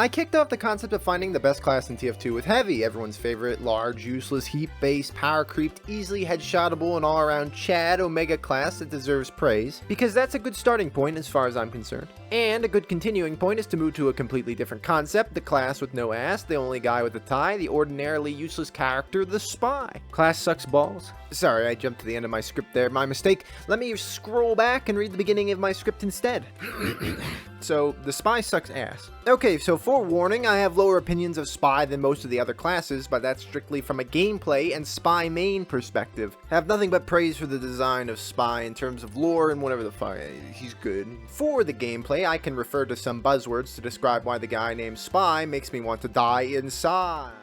I kicked off the concept of finding the best class in TF2 with Heavy, everyone's favorite, large, useless, heap-based, power-creeped, easily headshotable, and all-around Chad Omega class that deserves praise, because that's a good starting point as far as I'm concerned. And a good continuing point is to move to a completely different concept, the class with no ass, the only guy with a tie, the ordinarily useless character, the Spy. Class sucks balls. Sorry, I jumped to the end of my script there, my mistake. Let me scroll back and read the beginning of my script instead. So, the Spy sucks ass. Okay, so forewarning, I have lower opinions of Spy than most of the other classes, but that's strictly from a gameplay and Spy main perspective. I have nothing but praise for the design of Spy in terms of lore and whatever the fuck, he's good. For the gameplay, I can refer to some buzzwords to describe why the guy named Spy makes me want to die inside.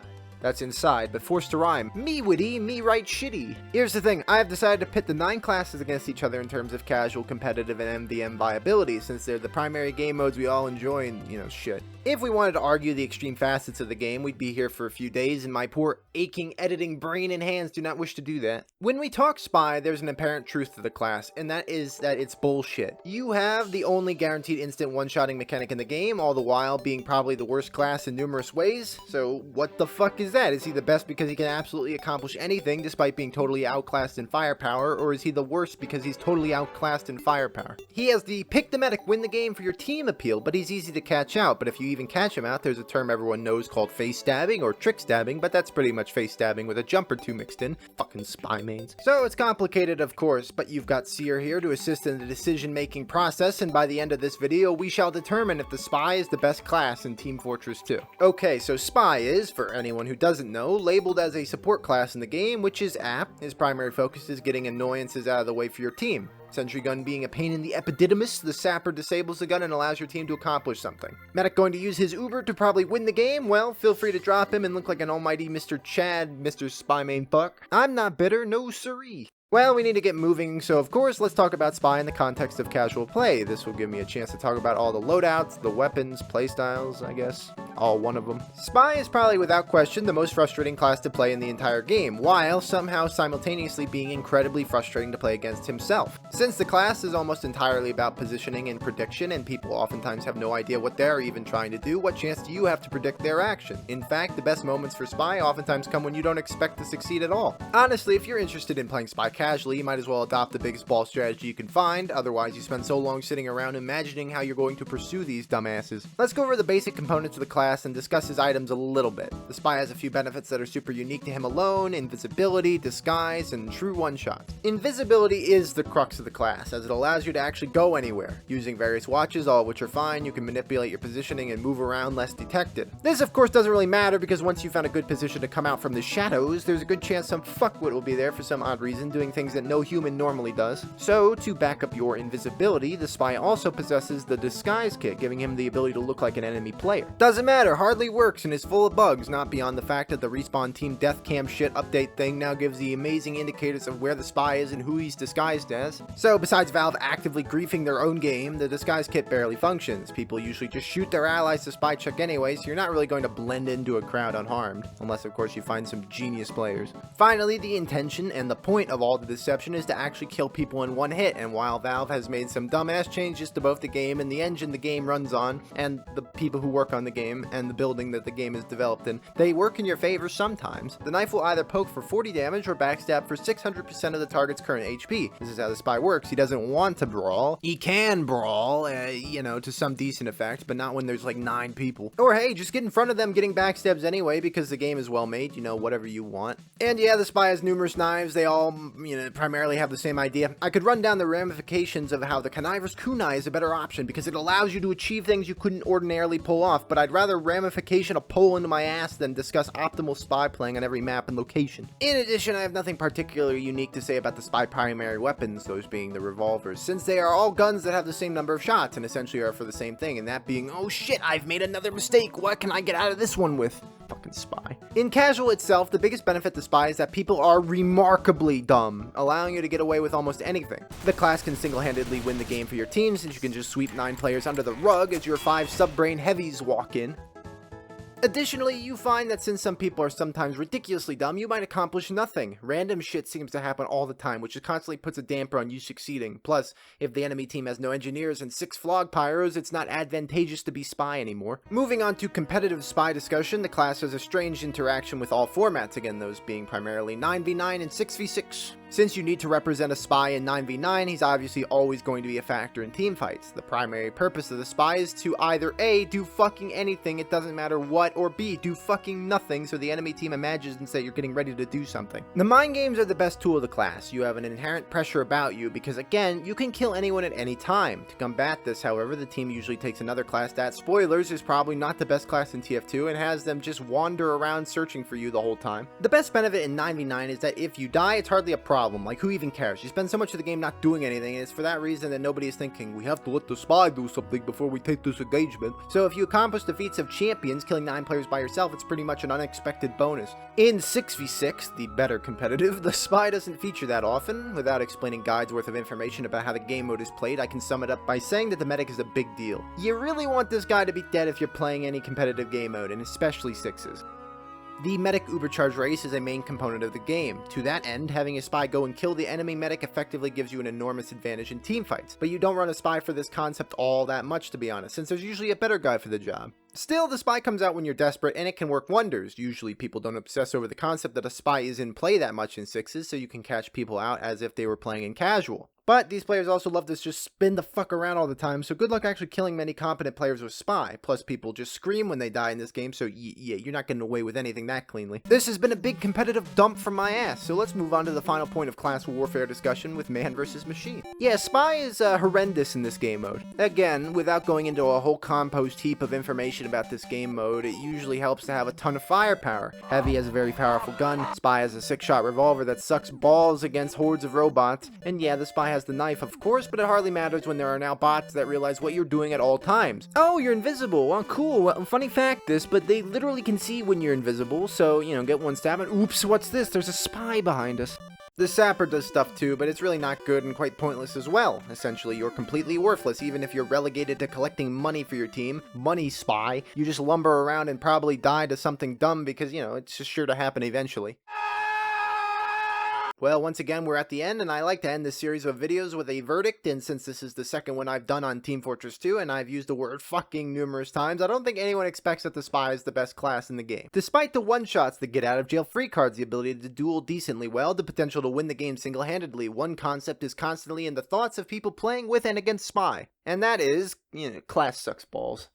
That's inside, but forced to rhyme. Me witty, me right shitty. Here's the thing, I have decided to pit the 9 classes against each other in terms of casual, competitive, and MDM viability, since they're the primary game modes we all enjoy and, shit. If we wanted to argue the extreme facets of the game, we'd be here for a few days, and my poor, aching, editing brain and hands do not wish to do that. When we talk Spy, there's an apparent truth to the class, and that is that it's bullshit. You have the only guaranteed instant one-shotting mechanic in the game, all the while being probably the worst class in numerous ways, so what the fuck is that? Is he the best because he can absolutely accomplish anything despite being totally outclassed in firepower, or is he the worst because he's totally outclassed in firepower? He has the pick the medic, win the game for your team appeal, but he's easy to catch out, but if you even catch him out, there's a term everyone knows called face stabbing or trick stabbing, but that's pretty much face stabbing with a jump or two mixed in. Fucking Spy mains. So it's complicated, of course, but you've got Seer here to assist in the decision-making process, and by the end of this video, we shall determine if the Spy is the best class in Team Fortress 2. Okay, so Spy is, for anyone who doesn't know, labeled as a support class in the game, which is apt. His primary focus is getting annoyances out of the way for your team. Sentry gun being a pain in the epididymis, the sapper disables the gun and allows your team to accomplish something. Medic going to use his Uber to probably win the game? Well, feel free to drop him and look like an almighty Mr. Chad, Mr. Spy main fuck. I'm not bitter, no siree. Well, we need to get moving, so of course, let's talk about Spy in the context of casual play. This will give me a chance to talk about all the loadouts, the weapons, playstyles, I guess. All one of them. Spy is probably without question the most frustrating class to play in the entire game, while somehow simultaneously being incredibly frustrating to play against himself. Since the class is almost entirely about positioning and prediction, and people oftentimes have no idea what they're even trying to do, what chance do you have to predict their action? In fact, the best moments for Spy oftentimes come when you don't expect to succeed at all. Honestly, if you're interested in playing Spy casually, you might as well adopt the biggest ball strategy you can find, otherwise you spend so long sitting around imagining how you're going to pursue these dumbasses. Let's go over the basic components of the class and discuss his items a little bit. The Spy has a few benefits that are super unique to him alone: invisibility, disguise, and true one-shots. Invisibility is the crux of the class, as it allows you to actually go anywhere. Using various watches, all of which are fine, you can manipulate your positioning and move around less detected. This of course doesn't really matter, because once you found a good position to come out from the shadows, there's a good chance some fuckwit will be there for some odd reason, doing things that no human normally does. So, to back up your invisibility, the Spy also possesses the disguise kit, giving him the ability to look like an enemy player. Doesn't matter, hardly works and is full of bugs, not beyond the fact that the Respawn Team Deathcam shit update thing now gives the amazing indicators of where the Spy is and who he's disguised as. So, besides Valve actively griefing their own game, the disguise kit barely functions. People usually just shoot their allies to spy check anyway, so you're not really going to blend into a crowd unharmed, unless of course you find some genius players. Finally, the intention and the point of all the deception is to actually kill people in one hit, and while Valve has made some dumbass changes to both the game and the engine the game runs on, and the people who work on the game, and the building that the game is developed in, they work in your favor sometimes. The knife will either poke for 40 damage or backstab for 600% of the target's current HP. This is how the Spy works. He doesn't want to brawl. He can brawl, to some decent effect, but not when there's like 9 people. Or hey, just get in front of them getting backstabs anyway, because the game is well made, whatever you want. And yeah, the Spy has numerous knives. They all, primarily have the same idea. I could run down the ramifications of how the Conniver's kunai is a better option because it allows you to achieve things you couldn't ordinarily pull off, but I'd rather ramification a pole into my ass than discuss optimal Spy playing on every map and location. In addition, I have nothing particularly unique to say about the Spy primary weapons, those being the revolvers, since they are all guns that have the same number of shots and essentially are for the same thing, and that being, oh shit, I've made another mistake, what can I get out of this one with? Fucking Spy. In casual itself, the biggest benefit to Spy is that people are remarkably dumb, allowing you to get away with almost anything. The class can single-handedly win the game for your team, since you can just sweep 9 players under the rug as your 5 sub-brain heavies walk in. Additionally, you find that since some people are sometimes ridiculously dumb, you might accomplish nothing. Random shit seems to happen all the time, which constantly puts a damper on you succeeding. Plus, if the enemy team has no engineers and 6 flog pyros, it's not advantageous to be spy anymore. Moving on to competitive spy discussion, the class has a strange interaction with all formats, again those being primarily 9v9 and 6v6. Since you need to represent a spy in 9v9, he's obviously always going to be a factor in teamfights. The primary purpose of the spy is to either A, do fucking anything, it doesn't matter what, or B, do fucking nothing so the enemy team imagines that you're getting ready to do something. The mind games are the best tool of the class. You have an inherent pressure about you because, again, you can kill anyone at any time. To combat this, however, the team usually takes another class that, spoilers, is probably not the best class in TF2 and has them just wander around searching for you the whole time. The best benefit in 9v9 is that if you die, it's hardly a problem. Like, who even cares? You spend so much of the game not doing anything, and it's for that reason that nobody is thinking, we have to let the spy do something before we take this engagement. So if you accomplish the feats of champions, killing 9 players by yourself, it's pretty much an unexpected bonus. In 6v6, the better competitive, the spy doesn't feature that often. Without explaining guides worth of information about how the game mode is played, I can sum it up by saying that the medic is a big deal. You really want this guy to be dead if you're playing any competitive game mode, and especially 6s. The medic ubercharge race is a main component of the game. To that end, having a spy go and kill the enemy medic effectively gives you an enormous advantage in teamfights, but you don't run a spy for this concept all that much, to be honest, since there's usually a better guy for the job. Still, the spy comes out when you're desperate, and it can work wonders. Usually people don't obsess over the concept that a spy is in play that much in 6s, so you can catch people out as if they were playing in casual. But these players also love to just spin the fuck around all the time, so good luck actually killing many competent players with spy. Plus, people just scream when they die in this game, so yeah, you're not getting away with anything that cleanly. This has been a big competitive dump from my ass, so let's move on to the final point of class warfare discussion with man versus machine. Yeah, spy is horrendous in this game mode. Again, without going into a whole compost heap of information about this game mode, it usually helps to have a ton of firepower. Heavy has a very powerful gun, spy has a 6-shot revolver that sucks balls against hordes of robots, and yeah, the spy has the knife, of course, but it hardly matters when there are now bots that realize what you're doing at all times. Oh, you're invisible. Well, cool. Well, funny fact this, but they literally can see when you're invisible, so, you know, get one stab and oops, what's this? There's a spy behind us. The sapper does stuff too, but it's really not good and quite pointless as well. Essentially, you're completely worthless even if you're relegated to collecting money for your team. Money spy. You just lumber around and probably die to something dumb because, you know, it's just sure to happen eventually. Well, once again, we're at the end, and I like to end this series of videos with a verdict, and since this is the second one I've done on Team Fortress 2, and I've used the word fucking numerous times, I don't think anyone expects that the spy is the best class in the game. Despite the one-shots, the get-out-of-jail-free cards, the ability to duel decently well, the potential to win the game single-handedly, one concept is constantly in the thoughts of people playing with and against spy, and that is, you know, class sucks balls.